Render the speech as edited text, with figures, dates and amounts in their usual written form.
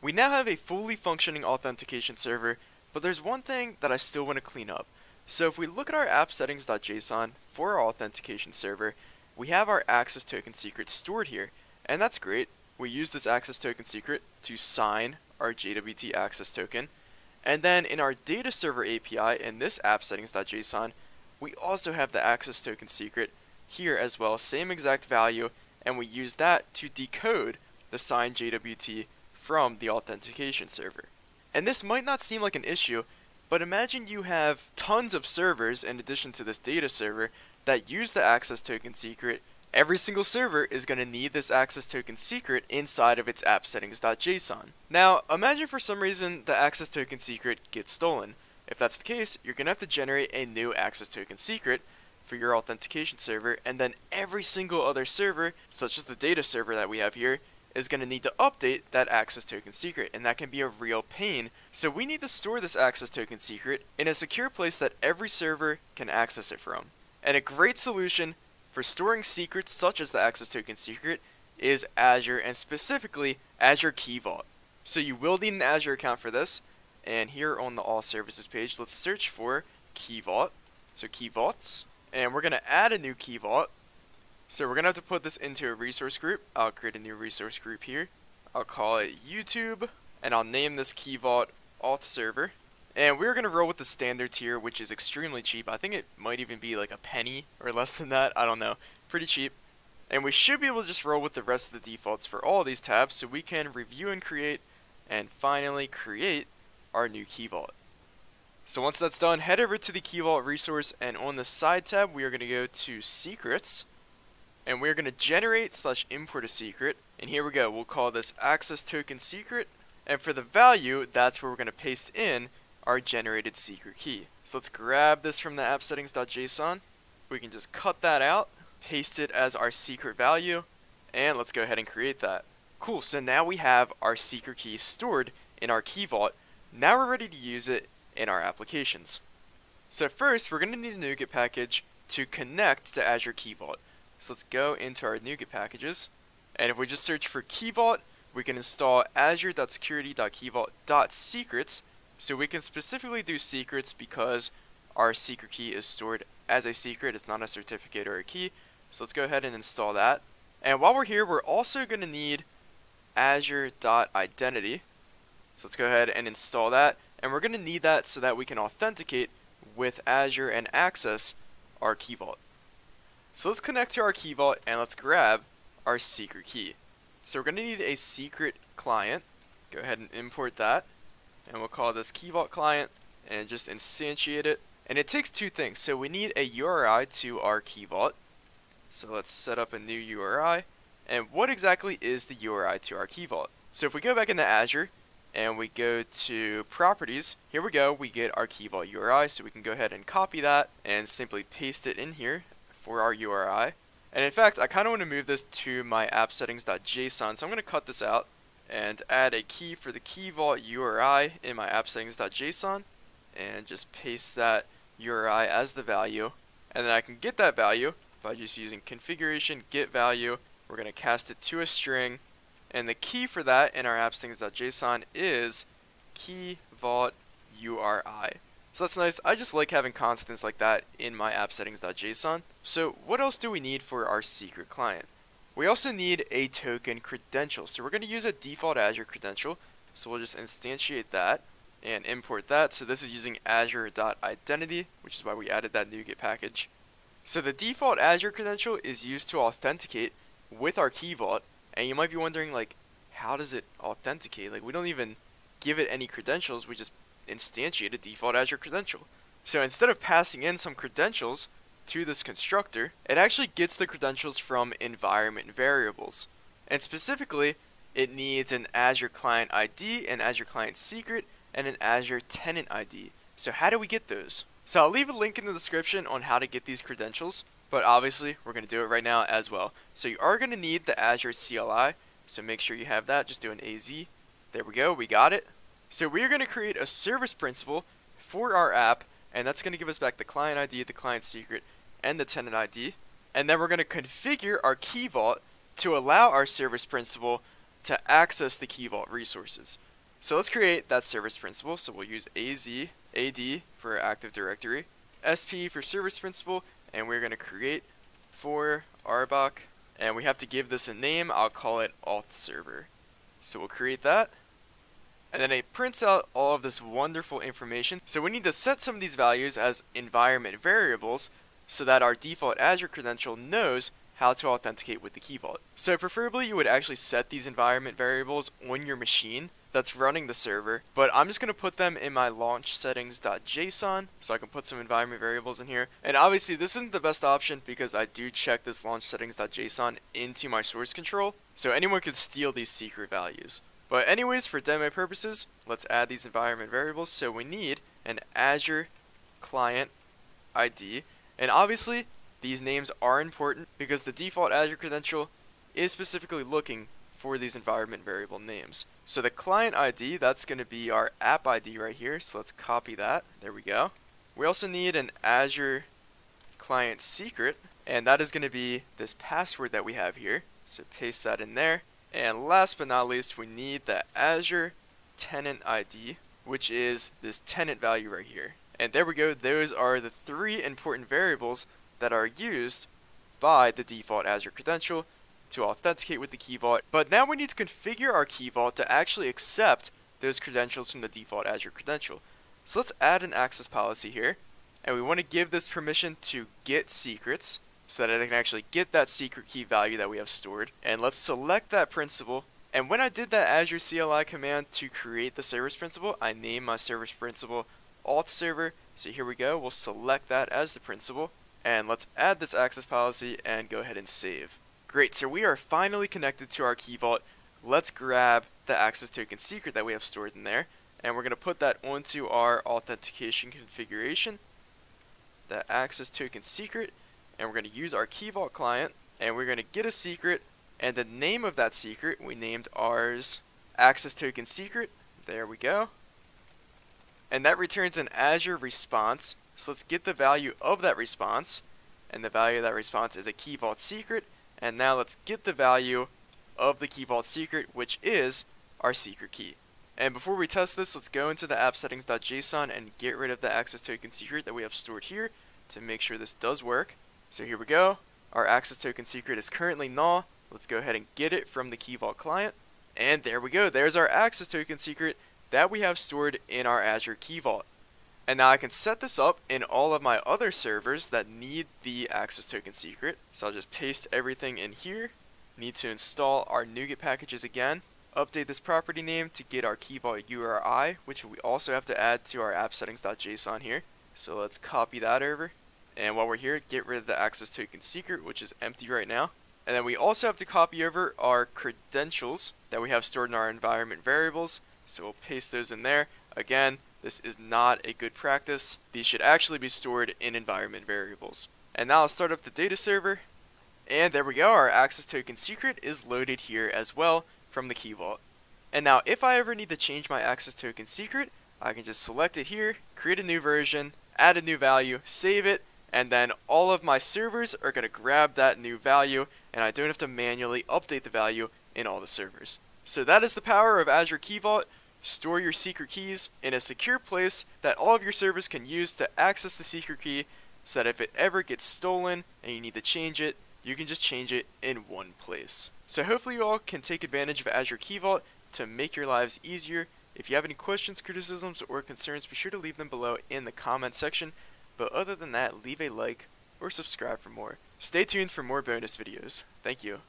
We now have a fully functioning authentication server, but there's one thing that I still want to clean up. So if we look at our app settings.json for our authentication server, we have our access token secret stored here, and that's great. We use this access token secret to sign our JWT access token, and then in our data server API in this app settings.json, we also have the access token secret here as well, same exact value, and we use that to decode the signed JWT from the authentication server. And this might not seem like an issue, but imagine you have tons of servers in addition to this data server that use the access token secret. Every single server is going to need this access token secret inside of its app settings.json. Now, imagine for some reason the access token secret gets stolen. If that's the case, you're going to have to generate a new access token secret for your authentication server, and then every single other server, such as the data server that we have here, is going to need to update that access token secret, and that can be a real pain. So we need to store this access token secret in a secure place that every server can access it from. And a great solution for storing secrets such as the access token secret is Azure, and specifically Azure Key Vault. So you will need an Azure account for this, and here on the All Services page, let's search for Key Vault. So Key Vaults, and we're going to add a new Key Vault. So we're going to have to put this into a resource group. I'll create a new resource group here. I'll call it YouTube, and I'll name this Key Vault Auth Server. And we're going to roll with the standard tier, which is extremely cheap. I think it might even be like a penny or less than that. I don't know. Pretty cheap. And we should be able to just roll with the rest of the defaults for all these tabs, so we can review and create, and finally create our new Key Vault. So once that's done, head over to the Key Vault resource, and on the side tab, we are going to go to Secrets. And we're going to generate/import a secret, and here we go. We'll call this access token secret, and for the value, that's where we're going to paste in our generated secret key. So let's grab this from the app settings.json. We can just cut that out, paste it as our secret value, and let's go ahead and create that. Cool, so now we have our secret key stored in our Key Vault. Now we're ready to use it in our applications. So first, we're going to need a NuGet package to connect to Azure Key Vault. So let's go into our NuGet packages, and if we just search for Key Vault, we can install azure.security.keyvault.secrets, so we can specifically do secrets because our secret key is stored as a secret. It's not a certificate or a key. So let's go ahead and install that. And while we're here, we're also going to need azure.identity. So let's go ahead and install that, and we're going to need that so that we can authenticate with Azure and access our Key Vault. So let's connect to our Key Vault, and let's grab our secret key. So we're going to need a secret client. Go ahead and import that, and we'll call this Key Vault client and just instantiate it. And it takes two things. So we need a URI to our Key Vault. So let's set up a new URI. And what exactly is the URI to our Key Vault? So if we go back into Azure and we go to properties, here we go, we get our Key Vault URI. So we can go ahead and copy that and simply paste it in here for our URI. And in fact, I kind of want to move this to my app settings.json, so I'm going to cut this out and add a key for the Key Vault URI in my app settings.json, and just paste that URI as the value. And then I can get that value by just using configuration get value. We're going to cast it to a string, and the key for that in our app settings.json is Key Vault URI. So that's nice. I just like having constants like that in my app settings.json. So what else do we need for our secret client? We also need a token credential. So we're going to use a default Azure credential. So we'll just instantiate that and import that. So this is using azure.identity, which is why we added that NuGet package. So the default Azure credential is used to authenticate with our Key Vault. And you might be wondering, like, how does it authenticate? Like, we don't even give it any credentials. We just instantiate a default Azure credential. So instead of passing in some credentials to this constructor, it actually gets the credentials from environment variables. And specifically, it needs an Azure Client ID, an Azure Client Secret, and an Azure Tenant ID. So how do we get those? So I'll leave a link in the description on how to get these credentials, but obviously we're going to do it right now as well. So you are going to need the Azure CLI, so make sure you have that. Just do an AZ. There we go, we got it. So we are going to create a service principal for our app, and that's going to give us back the client ID, the client secret, and the tenant ID. And then we're going to configure our Key Vault to allow our service principal to access the Key Vault resources. So let's create that service principal. So we'll use AD for Active Directory, SP for service principal, and we're going to create for RBOC, and we have to give this a name. I'll call it auth server. So we'll create that, and then it prints out all of this wonderful information. So we need to set some of these values as environment variables so that our default Azure credential knows how to authenticate with the Key Vault. So preferably you would actually set these environment variables on your machine that's running the server, but I'm just going to put them in my launch settings.json so I can put some environment variables in here. And obviously this isn't the best option because I do check this launch settings.json into my source control, so anyone could steal these secret values. But anyways, for demo purposes, let's add these environment variables. So we need an Azure client ID, and obviously these names are important because the default Azure credential is specifically looking for these environment variable names. So the client ID, that's going to be our app ID right here. So let's copy that. There we go. We also need an Azure client secret, and that is going to be this password that we have here. So paste that in there. And last but not least, we need the Azure tenant ID, which is this tenant value right here. And there we go. Those are the three important variables that are used by the default Azure credential to authenticate with the Key Vault. But now we need to configure our Key Vault to actually accept those credentials from the default Azure credential. So let's add an access policy here, and we want to give this permission to get secrets so that it can actually get that secret key value that we have stored. And let's select that principal. And when I did that Azure CLI command to create the service principal, I named my service principal auth server. So here we go. We'll select that as the principal. And let's add this access policy and go ahead and save. Great, so we are finally connected to our Key Vault. Let's grab the access token secret that we have stored in there, and we're going to put that onto our authentication configuration, the access token secret, and we're going to use our Key Vault client, and we're going to get a secret, and the name of that secret, we named ours access token secret. There we go. And that returns an Azure response. So let's get the value of that response, and the value of that response is a Key Vault secret. And now let's get the value of the Key Vault secret, which is our secret key. And before we test this, let's go into the app settings.json and get rid of the access token secret that we have stored here to make sure this does work. So here we go. Our access token secret is currently null. Let's go ahead and get it from the Key Vault client. And there we go. There's our access token secret that we have stored in our Azure Key Vault. And now I can set this up in all of my other servers that need the access token secret. So I'll just paste everything in here. Need to install our NuGet packages again. Update this property name to get our Key Vault URI, which we also have to add to our app settings.json here. So let's copy that over. And while we're here, get rid of the access token secret, which is empty right now. And then we also have to copy over our credentials that we have stored in our environment variables. So we'll paste those in there. Again, this is not a good practice. These should actually be stored in environment variables. And now I'll start up the data server. And there we go. Our access token secret is loaded here as well from the Key Vault. And now if I ever need to change my access token secret, I can just select it here, create a new version, add a new value, save it, and then all of my servers are going to grab that new value, and I don't have to manually update the value in all the servers. So that is the power of Azure Key Vault. Store your secret keys in a secure place that all of your servers can use to access the secret key, so that if it ever gets stolen and you need to change it, you can just change it in one place. So hopefully you all can take advantage of Azure Key Vault to make your lives easier. If you have any questions, criticisms, or concerns, be sure to leave them below in the comment section. But other than that, leave a like or subscribe for more. Stay tuned for more bonus videos. Thank you.